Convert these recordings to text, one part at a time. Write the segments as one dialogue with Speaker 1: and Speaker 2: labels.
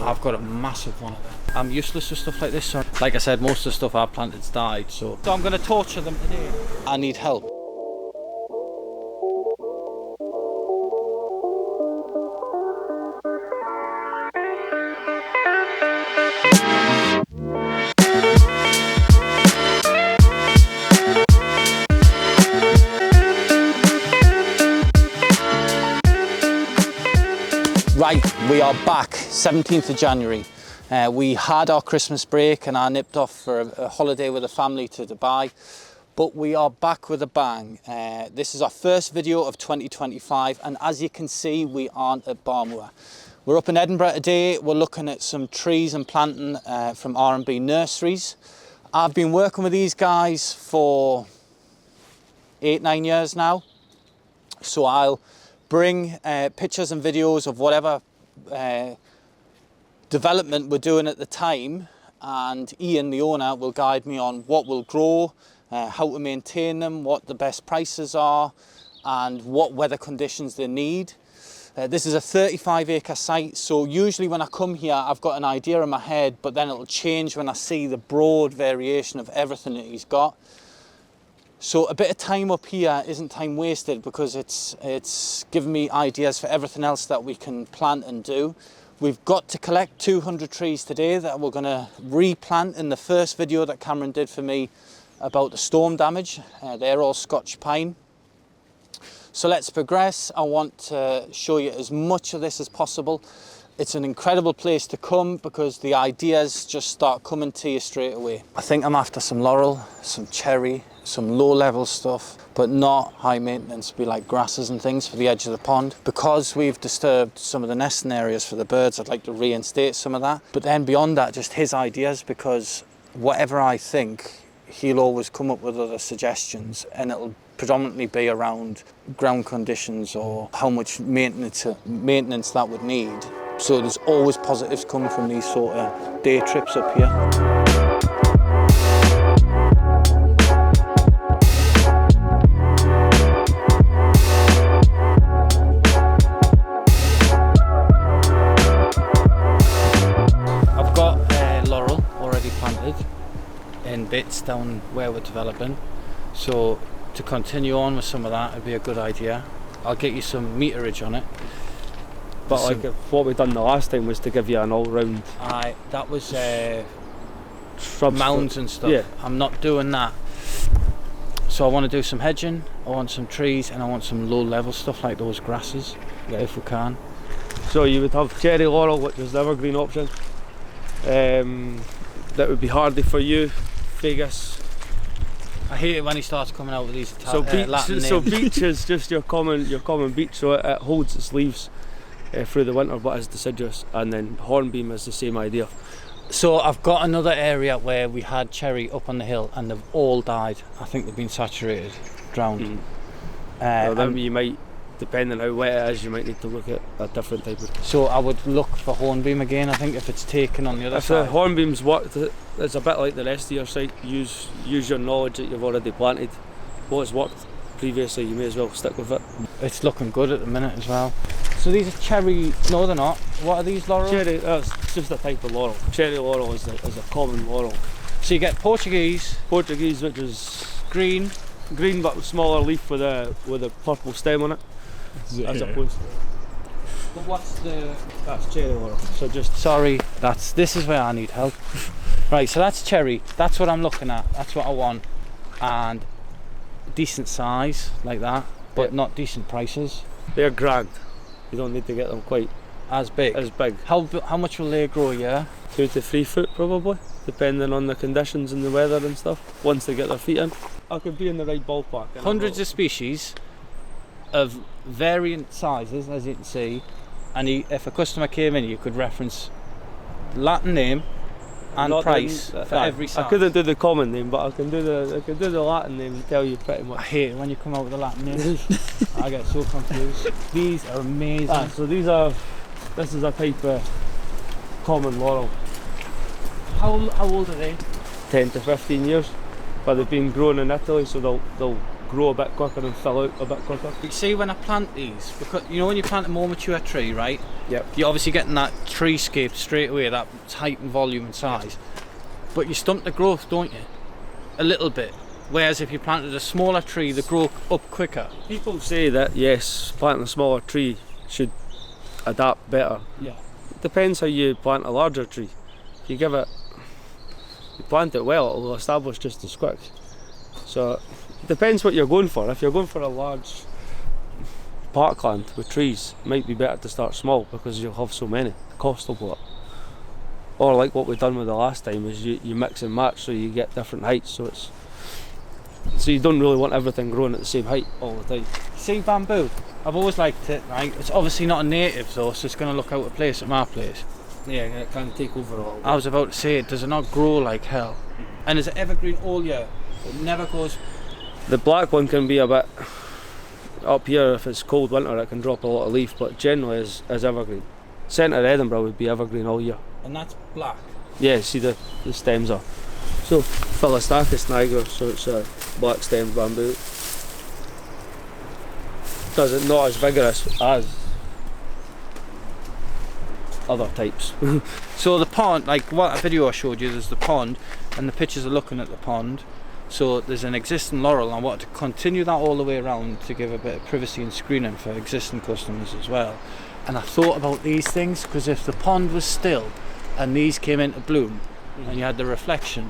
Speaker 1: I've got a massive one of them. I'm useless with stuff like this, so like I said, most of the stuff I've planted's died, so I'm going to torture them today. I need help. Right, we are back, 17th of January. We had our Christmas break and I nipped off for a holiday with the family to Dubai, but we are back with a bang. This is our first video of 2025, and as you can see, we aren't at Barmoor. We're up in Edinburgh today. We're looking at some trees and planting from R&B Nurseries. I've been working with these guys for 8-9 years now, so I'll bring pictures and videos of whatever development we're doing at the time, and Ian, the owner, will guide me on what will grow, how to maintain them, what the best prices are, and what weather conditions they need. This is a 35-acre site, so usually when I come here I've got an idea in my head, but then it'll change when I see the broad variation of everything that he's got. So a bit of time up here isn't time wasted, because it's given me ideas for everything else that we can plant and do. We've got to collect 200 trees today that we're going to replant in the first video that Cameron did for me about the storm damage. They're all Scotch pine. So let's progress. I want to show you as much of this as possible. It's an incredible place to come because the ideas just start coming to you straight away. I think I'm after some laurel, some cherry, some low-level stuff, but not high maintenance, be like grasses and things for the edge of the pond. Because we've disturbed some of the nesting areas for the birds, I'd like to reinstate some of that. But then beyond that, just his ideas, because whatever I think, he'll always come up with other suggestions, and it'll predominantly be around ground conditions or how much maintenance that would need. So there's always positives coming from these sort of day trips up here. I've got laurel already planted in bits down where we're developing. So to continue on with some of that would be a good idea. I'll get you some meterage on it.
Speaker 2: But like what we done the last time was to give you an all-round.
Speaker 1: Aye, that was
Speaker 2: shrubs,
Speaker 1: mounds and stuff.
Speaker 2: Yeah.
Speaker 1: I'm not doing that. So I want to do some hedging, I want some trees, and I want some low-level stuff like those grasses, if we can.
Speaker 2: So you would have cherry laurel, which is the evergreen option. That would be hardy for you. Fagus.
Speaker 1: I hate it when he starts coming out with these
Speaker 2: Latin names. So beech is just your common beech, so it holds its leaves through the winter, but is deciduous. And then hornbeam is the same idea.
Speaker 1: So I've got another area where we had cherry up on the hill and they've all died. I think they've been saturated, drowned.
Speaker 2: Well, then you might, depending on how wet it is, you might need to look at a different type of.
Speaker 1: So I would look for hornbeam again, I think, if it's taken on the other side.
Speaker 2: If the hornbeam's worked, it's a bit like the rest of your site. Use your knowledge that you've already planted. What's worked previously, you may as well stick with it.
Speaker 1: It's looking good at the minute as well. So these are cherry, no they're not. What are these, laurel?
Speaker 2: Cherry, that's just a type of laurel. Cherry laurel is a common laurel.
Speaker 1: So you get Portuguese,
Speaker 2: which is green but smaller leaf with a purple stem on it.
Speaker 1: Yeah.
Speaker 2: As opposed to.
Speaker 1: But
Speaker 2: that's cherry laurel.
Speaker 1: So just, sorry, this is where I need help. Right, so that's cherry, that's what I'm looking at, that's what I want. And decent size, like that, but not decent prices.
Speaker 2: They're grand. You don't need to get them quite
Speaker 1: as big. How much will they grow a year?
Speaker 2: 2 to 3 foot probably, depending on the conditions and the weather and stuff, once they get their feet in. I could be in the right ballpark.
Speaker 1: Hundreds of species of variant sizes, as you can see, and if a customer came in, you could reference Latin name and price for every size.
Speaker 2: I couldn't do the common name, but I can do the Latin name and tell you pretty much.
Speaker 1: I hate it when you come out with the Latin name. I get so confused. These are amazing.
Speaker 2: So this is a type of common laurel.
Speaker 1: How old are they?
Speaker 2: 10 to 15 years, but they've been grown in Italy, so they'll grow a bit quicker and fill out a bit quicker.
Speaker 1: You see, when I plant these, because you know when you plant a more mature tree, right?
Speaker 2: Yep.
Speaker 1: You're obviously getting that treescape straight away, that height and volume and size. But you stunt the growth, don't you? A little bit. Whereas if you planted a smaller tree, they grow up quicker.
Speaker 2: People say that yes, planting a smaller tree should adapt better.
Speaker 1: Yeah.
Speaker 2: It depends how you plant a larger tree. If you plant it well, it will establish just as quick. So it depends what you're going for. If you're going for a large parkland with trees, it might be better to start small because you'll have so many. The cost will go up. Or like what we've done with the last time is you mix and match so you get different heights. So you don't really want everything growing at the same height all the time.
Speaker 1: See bamboo? I've always liked it, right? It's obviously not a native though, so it's going to look out of place at my place.
Speaker 2: Yeah, it can take over a little bit.
Speaker 1: I was about to say, does it not grow like hell? And is it evergreen all year? It never goes...
Speaker 2: The black one can be a bit up here. If it's cold winter it can drop a lot of leaf, but generally is evergreen. Centre Edinburgh would be evergreen all year.
Speaker 1: And that's black?
Speaker 2: Yeah, see the stems are. So Philostachys niger, so it's a black stemmed bamboo. Does it not as vigorous as other types.
Speaker 1: So the pond, like what video I showed you, there's the pond and the pictures are looking at the pond. So there's an existing laurel and I wanted to continue that all the way around to give a bit of privacy and screening for existing customers as well. And I thought about these things because if the pond was still and these came into bloom and you had the reflection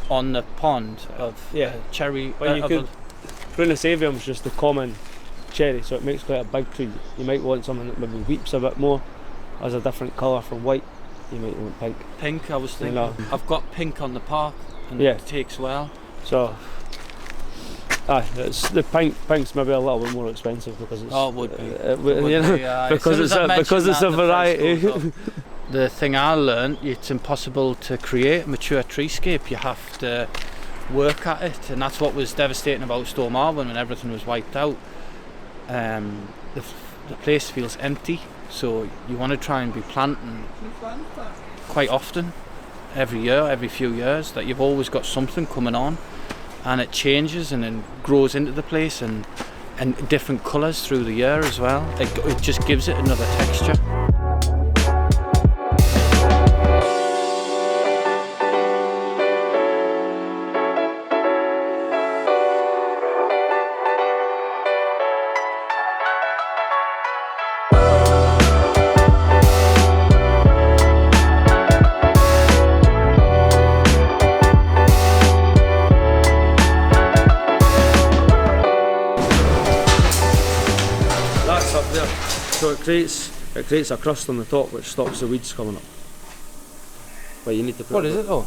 Speaker 1: on the pond of cherry...
Speaker 2: Well, you could... Prunus avium is just a common cherry, so it makes quite a big tree. You might want something that maybe weeps a bit more, has a different colour from white. You might want pink.
Speaker 1: Pink, I was thinking. I've got pink on the park and it takes well.
Speaker 2: So, it's the pink's maybe a little bit more expensive because it's...
Speaker 1: Oh, it would be.
Speaker 2: Because it's a variety.
Speaker 1: The thing I learned, it's impossible to create a mature treescape. You have to work at it, and that's what was devastating about Storm Arwen when everything was wiped out. The place feels empty, so you want to try and be planting quite often, every year, every few years, that you've always got something coming on, and it changes and then grows into the place and different colours through the year as well. It just gives it another texture.
Speaker 2: So it creates a crust on the top which stops the weeds coming up. But you need to put...
Speaker 1: What is it though?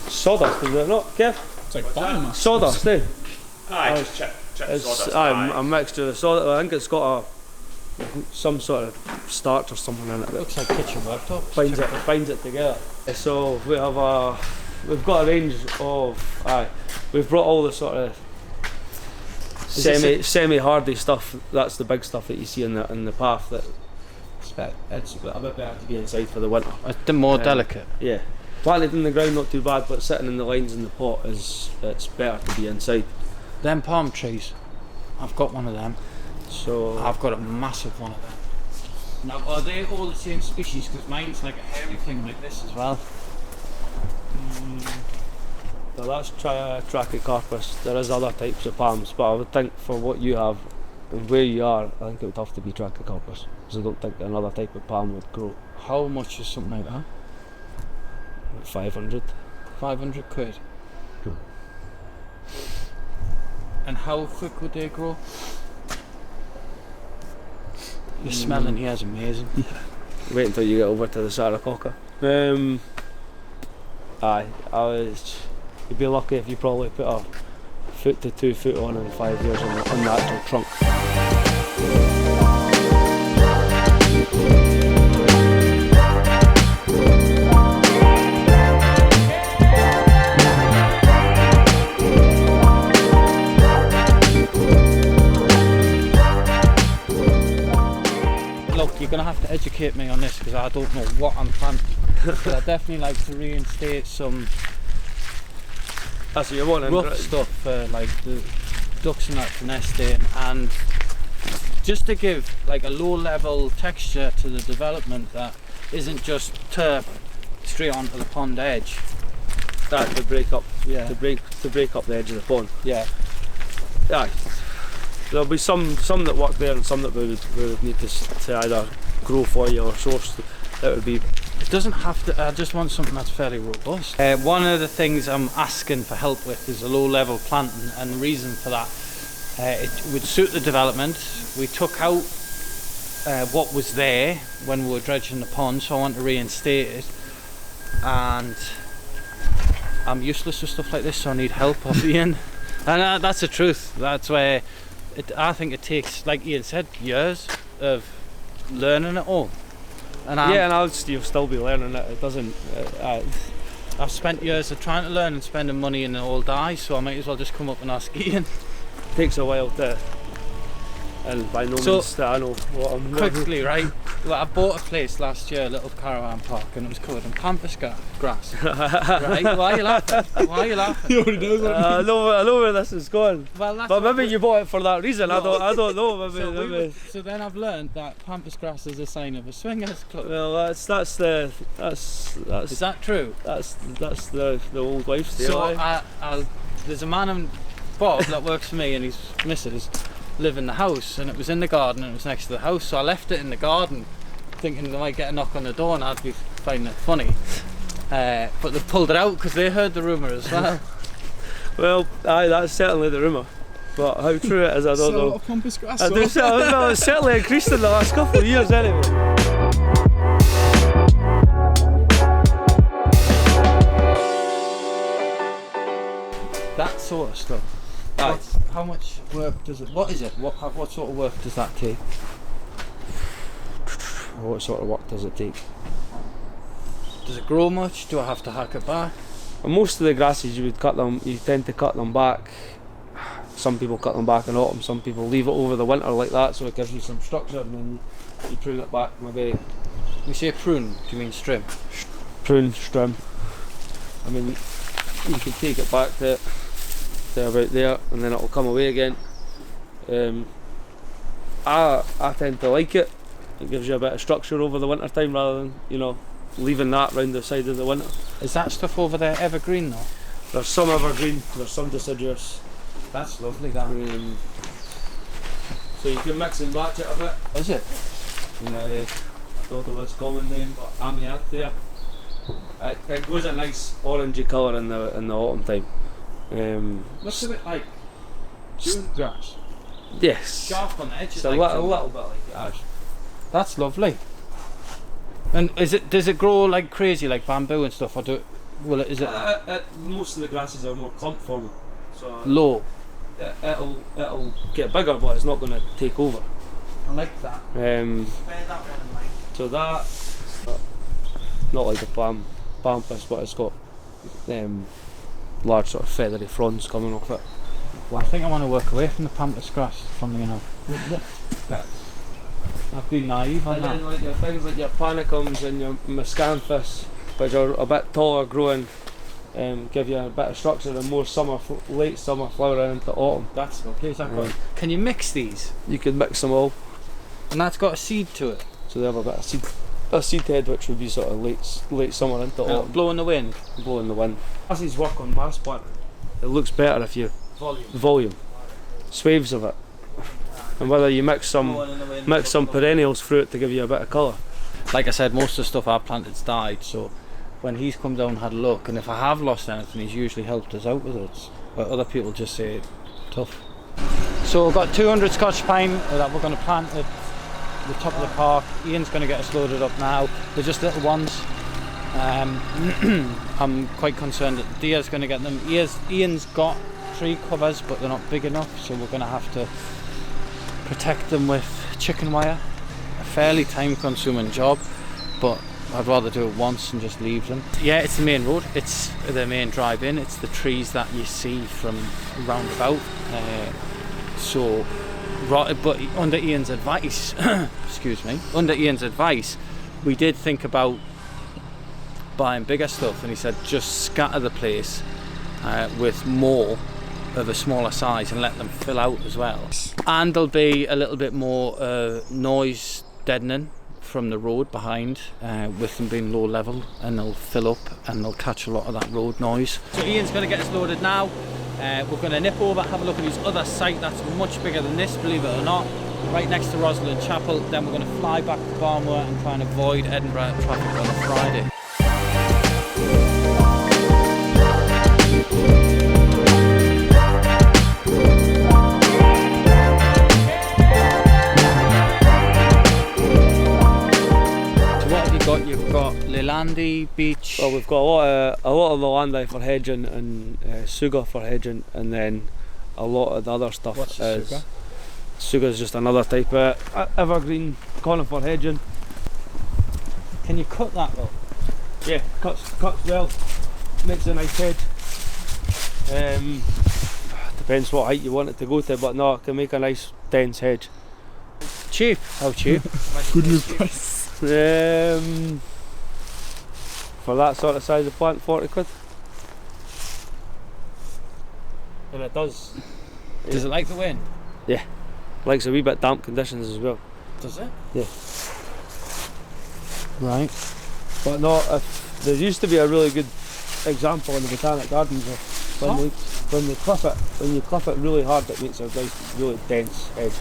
Speaker 2: Sawdust, is it not, Kev?
Speaker 3: It's like biomass.
Speaker 2: Sawdust, eh?
Speaker 3: Aye, just check sawdust.
Speaker 2: A mixture of sawdust. I think it's got some sort of starch or something in it.
Speaker 1: It looks like kitchen worktop.
Speaker 2: Binds it together. So we've got a range of... we've brought all the sort of semi-hardy stuff. That's the big stuff that you see in the path. It's a bit better to be inside for the winter.
Speaker 1: It's more delicate.
Speaker 2: Yeah, planted in the ground not too bad, but sitting in the lines in the pot it's better to be inside.
Speaker 1: Them palm trees, I've got one of them. So I've got a massive one of them. Now are they all the same species? Because mine's like a hairy thing like this as well.
Speaker 2: Well, that's Trachycarpus. There is other types of palms, but I would think for what you have and where you are, I think it would have to be Trachycarpus, because I don't think another type of palm would grow.
Speaker 1: How much is something like that?
Speaker 2: 500.
Speaker 1: 500 quid.
Speaker 2: Cool.
Speaker 1: And how quick would they grow? The smell in here is amazing.
Speaker 2: Wait until you get over to the Saracocca. You'd be lucky if you probably put a foot to 2 foot on in 5 years on the actual trunk.
Speaker 1: Look, you're going to have to educate me on this because I don't know what I'm planting. But I definitely like to reinstate some
Speaker 2: That's what you want.
Speaker 1: rough stuff for like the ducks and that to nest in, and just to give like a low level texture to the development that isn't just turf straight onto the pond edge.
Speaker 2: That to break up,
Speaker 1: Yeah.
Speaker 2: to break up the edge of the pond.
Speaker 1: Yeah.
Speaker 2: Yeah, there'll be some that work there, and some that we would need to either grow for you or source. That would be.
Speaker 1: It doesn't have to. I just want something that's fairly robust. One of the things I'm asking for help with is a low level planting, and the reason for that, it would suit the development. We took out what was there when we were dredging the pond, so I want to reinstate it, and I'm useless with stuff like this, so I need help off Ian. And that's the truth. That's where I think it takes, like Ian said, years of learning it all. And
Speaker 2: you'll still be learning it. It doesn't.
Speaker 1: I've spent years of trying to learn and spending money and it all dies, so I might as well just come up and ask Ian.
Speaker 2: It takes a while to. And by no means that I know what I'm
Speaker 1: quickly, right? Well, I bought a place last year, a little caravan park, and it was covered in pampas grass. Right? Why are you laughing? Why are you laughing?
Speaker 3: You already know that.
Speaker 2: I know where this is going.
Speaker 1: Well, that's
Speaker 2: But maybe you bought it for that reason.
Speaker 1: No.
Speaker 2: I don't know. Maybe.
Speaker 1: So then I've learned that pampas grass is a sign of a swingers club.
Speaker 2: Well, that's
Speaker 1: Is that true?
Speaker 2: That's the old lifestyle.
Speaker 1: So there's a man in Bob that works for me, and his missus live in the house, and it was in the garden and it was next to the house, so I left it in the garden thinking they might get a knock on the door and I'd be finding it funny, but they pulled it out because they heard the rumour as well.
Speaker 2: Well, that's certainly the rumour, but how true it is I don't
Speaker 3: A
Speaker 2: know.
Speaker 3: lot of pampas grass.
Speaker 2: Well, it's certainly increased in the last couple of years anyway.
Speaker 1: That sort of stuff. How much work does it? What is it? What sort of work does that take?
Speaker 2: What sort of work does it take?
Speaker 1: Does it grow much? Do I have to hack it back?
Speaker 2: And most of the grasses you tend to cut them back. Some people cut them back in autumn, some people leave it over the winter like that, so it gives you some structure, and then you prune it back maybe.
Speaker 1: When you say prune, do you mean strim?
Speaker 2: Prune, trim. I mean, you can take it back to about there, and then it'll come away again. I tend to like it. It gives you a bit of structure over the winter time rather than leaving that round the side of the winter.
Speaker 1: Is that stuff over there evergreen though?
Speaker 2: There's some evergreen, there's some deciduous.
Speaker 1: That's lovely. That
Speaker 2: So you can mix and match it a bit.
Speaker 1: is it.
Speaker 2: I don't know what's common name, but Amianthia. It goes a nice orangey colour in the autumn time.
Speaker 1: Looks a bit like June grass.
Speaker 2: Yes.
Speaker 1: Sharp on the edges.
Speaker 2: It's a
Speaker 1: like
Speaker 2: little bit like that.
Speaker 1: That's lovely. And does it grow like crazy, like bamboo and stuff, or is it
Speaker 2: Most of the grasses are more clump forming, so
Speaker 1: low?
Speaker 2: it'll get bigger, but it's not going to take over.
Speaker 1: I like that. Bear that one in mind.
Speaker 2: So that, not like a pampas, but it's got large sort of feathery fronds coming off it.
Speaker 1: Well, I think I want to work away from the pampas grass, funnily enough. I've been naive on
Speaker 2: And
Speaker 1: that.
Speaker 2: then like your things like your panicums and your miscanthus, which are a bit taller growing, give you a bit of structure and more late summer flowering into autumn.
Speaker 1: That's okay. Is that
Speaker 2: Right.
Speaker 1: good? Can you mix these?
Speaker 2: You can mix them all,
Speaker 1: And that's got a seed to it.
Speaker 2: so they have a bit of seed head, which would be sort of late summer into autumn,
Speaker 1: Blowing the wind.
Speaker 2: blowing the wind. As these work on mass planting, it looks better if you volume, swaths of it, and whether you mix some perennials through it to give you a bit of colour.
Speaker 1: Like I said, most of the stuff I've planted's died, so when he's come down and had a look, and if I have lost anything, he's usually helped us out with it. But other people just say it's tough. So we've got 200 Scotch pine that we're going to plant at the top of the park. Ian's going to get us loaded up now. They're just little ones. I'm quite concerned that the deer's going to get them. Ian's got tree covers, but they're not big enough, so we're going to have to protect them with chicken wire. A fairly time consuming job, but I'd rather do it once and just leave them. Yeah, it's the main road, it's the main drive in, it's the trees that you see from roundabout. But under Ian's advice, under Ian's advice, we did think about buying bigger stuff, and he said just scatter the place with more of a smaller size and let them fill out as well. And there'll be a little bit more noise deadening from the road behind, with them being low level, and they'll fill up and they'll catch a lot of that road noise. So Ian's going to get us loaded now. We're going to nip over, have a look at his other site that's much bigger than this, believe it or not, right next to Rosalind Chapel. Then we're going to fly back to Barmoor and try and avoid Edinburgh traffic on a Friday. You've got Leilandi Beach.
Speaker 2: Well, we've got a lot of Leilandi for hedging and Suga for hedging, and then a lot of the other stuff.
Speaker 1: What's
Speaker 2: is Suga is just another type of evergreen conifer hedging.
Speaker 1: Can you cut that though?
Speaker 2: Yeah, cuts well. Makes a nice hedge. Depends what height you want it to go to, but no, it can make a nice dense hedge.
Speaker 1: Cheap? How cheap?
Speaker 3: Good news price.
Speaker 2: For that sort of size of plant, 40 quid. And it does.
Speaker 1: Does it like the wind?
Speaker 2: Yeah. Likes a wee bit damp conditions as well.
Speaker 1: Does it?
Speaker 2: Yeah.
Speaker 1: Right.
Speaker 2: But no, there used to be a really good example in the Botanic Gardens of when you clip it really hard, it makes a nice, really dense edge.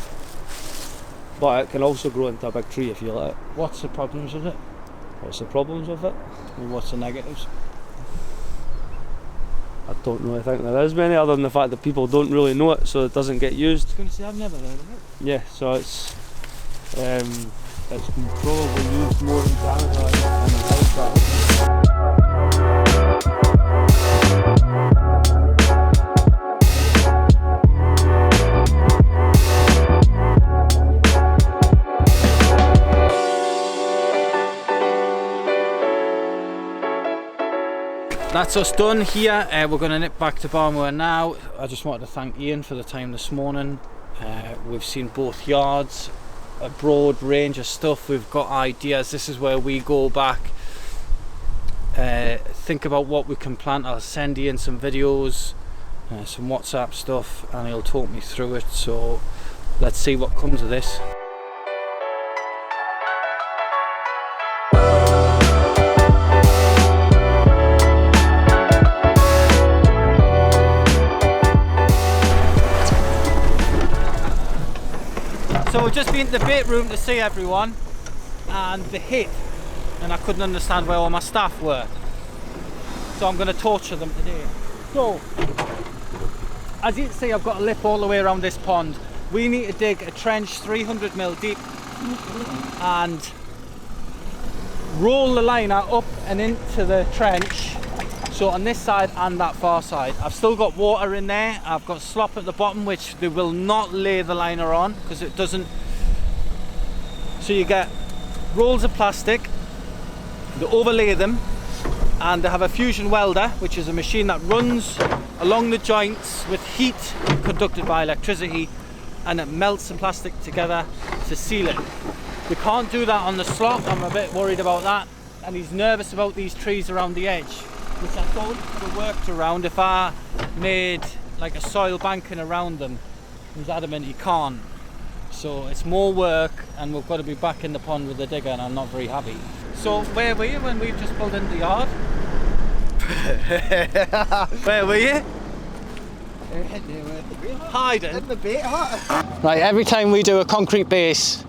Speaker 2: But it can also grow into a big tree if you let it.
Speaker 1: What's the problems with it?
Speaker 2: What's the problems with it?
Speaker 1: And what's the negatives?
Speaker 2: I don't really think there is many, other than the fact that people don't really know it, so it doesn't get used.
Speaker 1: I was going to say, I've never heard of it.
Speaker 2: Yeah, so it's probably used more in Canada than in South.
Speaker 1: That's us done here. We're going to nip back to Barmoor now. I just wanted to thank Ian for the time this morning. We've seen both yards, a broad range of stuff. We've got ideas. This is where we go back, think about what we can plant. I'll send Ian some videos, some WhatsApp stuff, and he'll talk me through it. So let's see what comes of this. So we've just been to the bait room to see everyone, and the hit, and I couldn't understand where all my staff were. So I'm going to torture them today. So, as you can see, I've got a lip all the way around this pond. We need to dig a trench 300mm deep and roll the liner up and into the trench. So on this side and that far side, I've still got water in there. I've got slop at the bottom, which they will not lay the liner on because it doesn't. So you get rolls of plastic, they overlay them, and they have a fusion welder, which is a machine that runs along the joints with heat conducted by electricity, and it melts the plastic together to seal it. You can't do that on the slop. I'm a bit worried about that, and he's nervous about these trees around the edge, which I thought could have worked around if I made like a soil banking around them. He's adamant he can't. So it's more work, and we've got to be back in the pond with the digger, and I'm not very happy. So where were you when we've just pulled into the yard? Where were you? Hiding?
Speaker 4: In the bait hut.
Speaker 1: Right, every time we do a concrete base,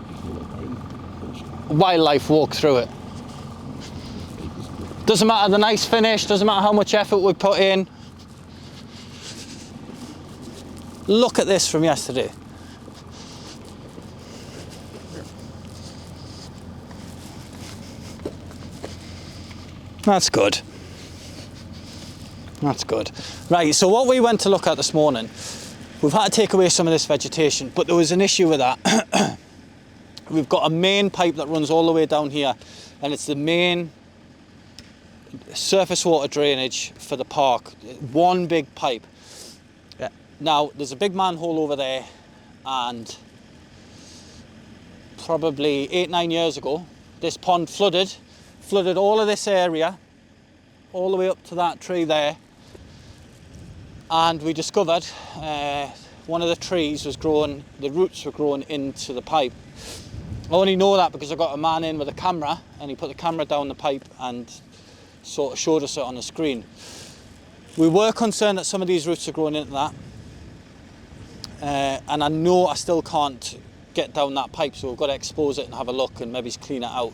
Speaker 1: wildlife walk through it. Doesn't matter the nice finish, doesn't matter how much effort we put in. Look at this from yesterday. That's good. That's good. Right, so what we went to look at this morning, we've had to take away some of this vegetation, but there was an issue with that. We've got a main pipe that runs all the way down here, and it's the main surface water drainage for the park. One big pipe. Yeah. Now, there's a big manhole over there, and probably 8-9 years ago, this pond flooded all of this area, all the way up to that tree there. and we discovered one of the trees was growing, the roots were growing into the pipe. I only know that because I got a man in with a camera and he put the camera down the pipe and sort of showed us it on the screen. We were concerned that some of these roots are growing into that, and I know I still can't get down that pipe, so we've got to expose it and have a look and maybe clean it out.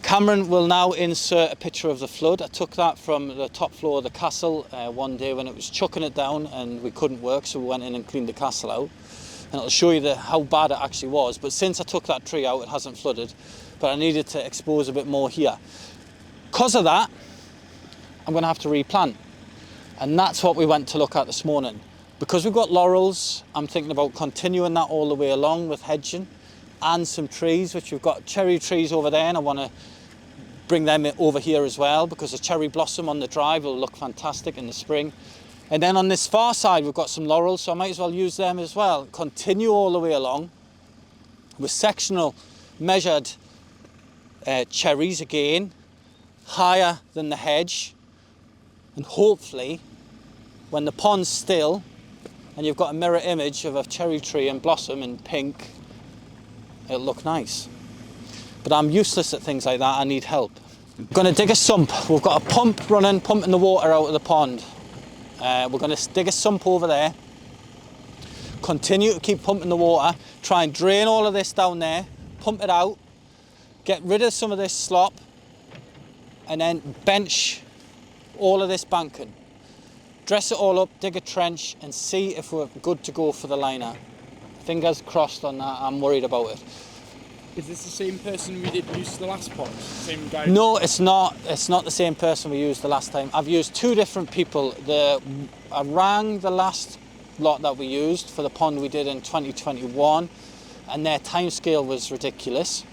Speaker 1: Cameron will now insert a picture of the flood. I took that from the top floor of the castle one day when it was chucking it down and we couldn't work, so we went in and cleaned the castle out. And it'll show you how bad it actually was. But since I took that tree out, it hasn't flooded. But I needed to expose a bit more here. Because of that, I'm going to have to replant. And that's what we went to look at this morning. Because we've got laurels, I'm thinking about continuing that all the way along with hedging and some trees, which we've got cherry trees over there, and I want to bring them over here as well because the cherry blossom on the drive will look fantastic in the spring. And then on this far side, we've got some laurels, so I might as well use them as well. Continue all the way along with sectional measured cherries again, higher than the hedge. And hopefully, when the pond's still, and you've got a mirror image of a cherry tree and blossom in pink, it'll look nice. But I'm useless at things like that, I need help. I'm going to dig a sump. We've got a pump running, pumping the water out of the pond. We're going to dig a sump over there, continue to keep pumping the water, try and drain all of this down there, pump it out, get rid of some of this slop, and then bench all of this banking. Dress it all up, dig a trench, and see if we're good to go for the liner. Fingers crossed on that, I'm worried about it.
Speaker 3: Is this the same person we did use the last pond? Same guy?
Speaker 1: No, it's not. It's not the same person we used the last time. I've used two different people. I rang the last lot that we used for the pond we did in 2021, and their timescale was ridiculous.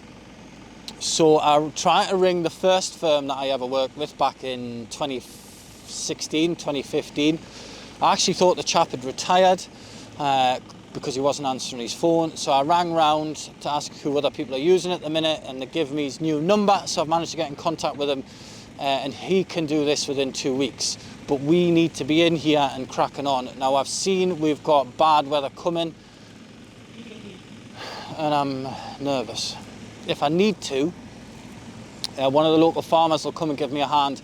Speaker 1: So I tried to ring the first firm that I ever worked with back in 2016, 2015. I actually thought the chap had retired because he wasn't answering his phone. So I rang round to ask who other people are using at the minute, and they give me his new number. So I've managed to get in contact with him, and he can do this within 2 weeks. But we need to be in here and cracking on. Now I've seen we've got bad weather coming, and I'm nervous. If I need to, one of the local farmers will come and give me a hand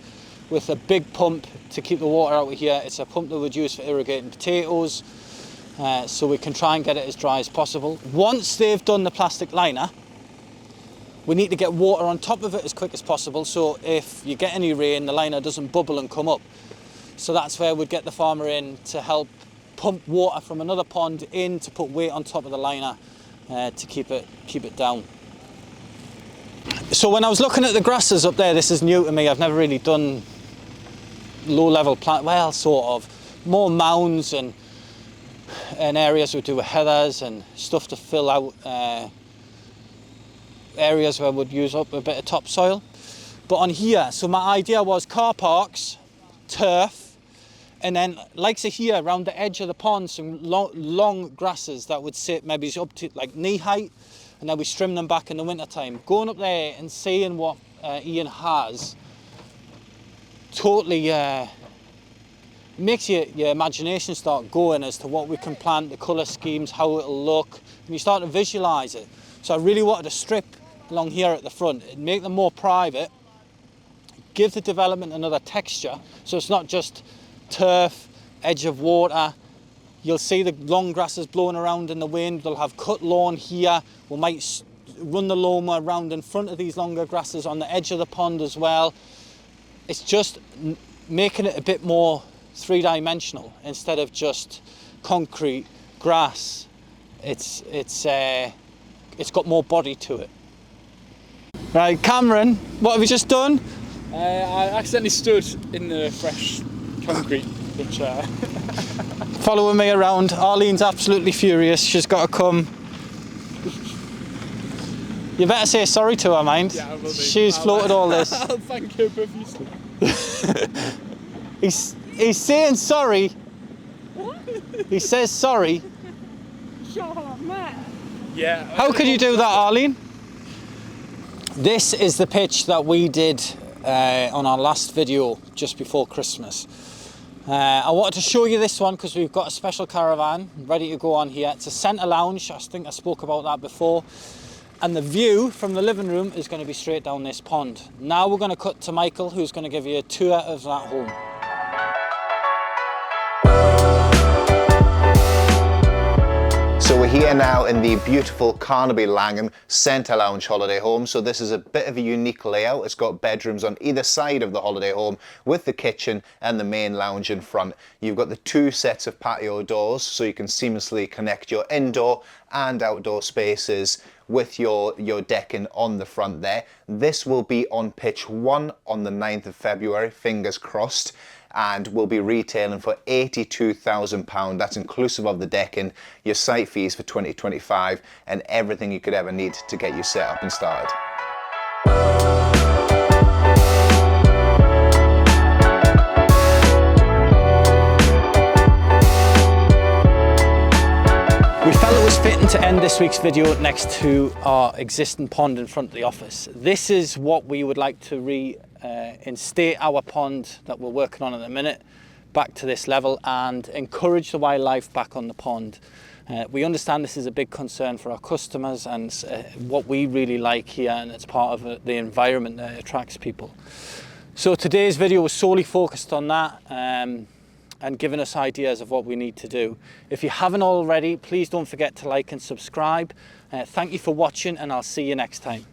Speaker 1: with a big pump to keep the water out of here. It's a pump that we'd use for irrigating potatoes, so we can try and get it as dry as possible. Once they've done the plastic liner, we need to get water on top of it as quick as possible, so if you get any rain, the liner doesn't bubble and come up. So that's where we'd get the farmer in to help pump water from another pond in to put weight on top of the liner to keep it down. So when I was looking at the grasses up there, this is new to me. I've never really done low-level plant, well, sort of. More mounds and areas we do with heathers and stuff to fill out areas where we'd use up a bit of topsoil. But on here, so my idea was car parks, turf, and then like so here around the edge of the pond, some long grasses that would sit maybe up to like knee height, and then we trim them back in the winter time. Going up there and seeing what Ian has totally makes your imagination start going as to what we can plant, the colour schemes, how it'll look, and you start to visualise it. So I really wanted to strip along here at the front and make them more private, give the development another texture, so it's not just turf, edge of water. You'll see the long grasses blowing around in the wind. They'll have cut lawn here. We might run the lawnmower around in front of these longer grasses on the edge of the pond as well. It's just making it a bit more three-dimensional instead of just concrete grass. It's got more body to it. Right, Cameron, what have you just done?
Speaker 3: I accidentally stood in the fresh concrete, which
Speaker 1: Following me around. Arlene's absolutely furious. She's got to come. You better say sorry to her, mind.
Speaker 3: Yeah, I will do.
Speaker 1: She's floated all this.
Speaker 3: I'll thank her profusely.
Speaker 1: He's saying sorry.
Speaker 4: What?
Speaker 1: He says sorry.
Speaker 4: Shut up, Matt.
Speaker 3: Yeah.
Speaker 1: How could you do that, Arlene? This is the pitch that we did on our last video just before Christmas. I wanted to show you this one because we've got a special caravan ready to go on here. It's a centre lounge, I think I spoke about that before. And the view from the living room is going to be straight down this pond. Now we're going to cut to Michael, who's going to give you a tour of that home.
Speaker 5: So we're here now in the beautiful Carnaby Langham Centre Lounge holiday home. So this is a bit of a unique layout. It's got bedrooms on either side of the holiday home with the kitchen and the main lounge in front. You've got the 2 sets of patio doors so you can seamlessly connect your indoor and outdoor spaces with your decking on the front there. This will be on pitch 1 on the 9th of February, fingers crossed. And will be retailing for £82,000. That's inclusive of the decking, your site fees for 2025, and everything you could ever need to get you set up and started.
Speaker 1: We felt it was fitting to end this week's video next to our existing pond in front of the office. This is what we would like to reinstate our pond that we're working on at the minute back to this level and encourage the wildlife back on the pond. We understand this is a big concern for our customers and what we really like here, and it's part of the environment that attracts people. So today's video was solely focused on that and giving us ideas of what we need to do. If you haven't already, please don't forget to like and subscribe. Thank you for watching, and I'll see you next time.